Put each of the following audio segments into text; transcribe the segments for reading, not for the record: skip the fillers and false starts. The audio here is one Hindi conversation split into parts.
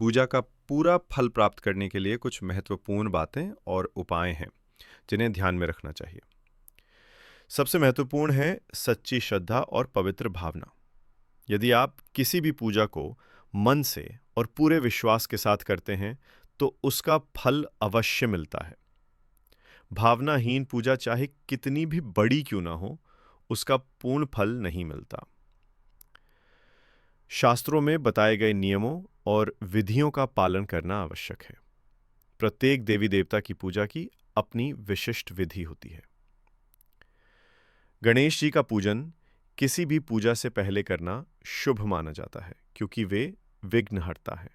पूजा का पूरा फल प्राप्त करने के लिए कुछ महत्वपूर्ण बातें और उपाय हैं जिन्हें ध्यान में रखना चाहिए। सबसे महत्वपूर्ण है सच्ची श्रद्धा और पवित्र भावना। यदि आप किसी भी पूजा को मन से और पूरे विश्वास के साथ करते हैं तो उसका फल अवश्य मिलता है। भावनाहीन पूजा चाहे कितनी भी बड़ी क्यों ना हो, उसका पूर्ण फल नहीं मिलता। शास्त्रों में बताए गए नियमों और विधियों का पालन करना आवश्यक है। प्रत्येक देवी देवता की पूजा की अपनी विशिष्ट विधि होती है। गणेश जी का पूजन किसी भी पूजा से पहले करना शुभ माना जाता है क्योंकि वे विघ्नहर्ता है।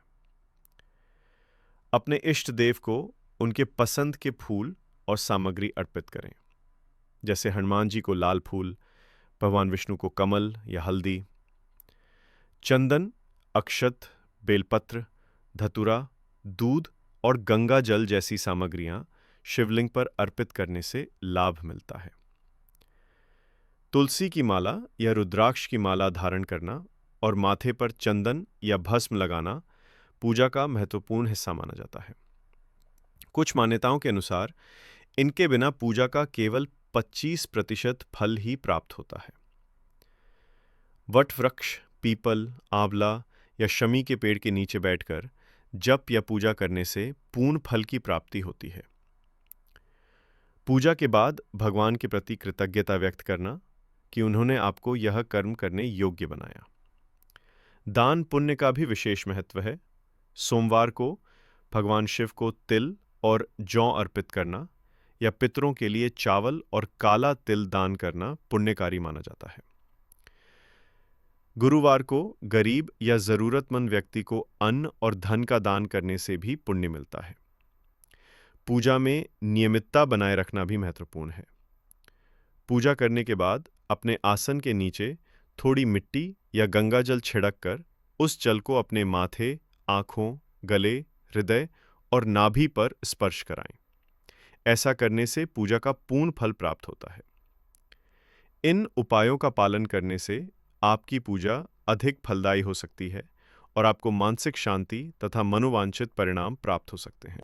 अपने इष्ट देव को उनके पसंद के फूल और सामग्री अर्पित करें, जैसे हनुमान जी को लाल फूल, भगवान विष्णु को कमल या हल्दी। चंदन, अक्षत, बेलपत्र, धतूरा, दूध और गंगा जल जैसी सामग्रियां शिवलिंग पर अर्पित करने से लाभ मिलता है। तुलसी की माला या रुद्राक्ष की माला धारण करना और माथे पर चंदन या भस्म लगाना पूजा का महत्वपूर्ण हिस्सा माना जाता है। कुछ मान्यताओं के अनुसार इनके बिना पूजा का केवल 25% फल ही प्राप्त होता है। वट वृक्ष, पीपल, आंवला या शमी के पेड़ के नीचे बैठकर जप या पूजा करने से पूर्ण फल की प्राप्ति होती है। पूजा के बाद भगवान के प्रति कृतज्ञता व्यक्त करना कि उन्होंने आपको यह कर्म करने योग्य बनाया। दान पुण्य का भी विशेष महत्व है। सोमवार को भगवान शिव को तिल और जौ अर्पित करना या पितरों के लिए चावल और काला तिल दान करना पुण्यकारी माना जाता है। गुरुवार को गरीब या जरूरतमंद व्यक्ति को अन्न और धन का दान करने से भी पुण्य मिलता है। पूजा में नियमितता बनाए रखना भी महत्वपूर्ण है। पूजा करने के बाद अपने आसन के नीचे थोड़ी मिट्टी या गंगा जल छिड़क कर उस जल को अपने माथे, आँखों, गले, हृदय और नाभि पर स्पर्श कराएं। ऐसा करने से पूजा का पूर्ण फल प्राप्त होता है। इन उपायों का पालन करने से आपकी पूजा अधिक फलदायी हो सकती है और आपको मानसिक शांति तथा मनोवांछित परिणाम प्राप्त हो सकते हैं।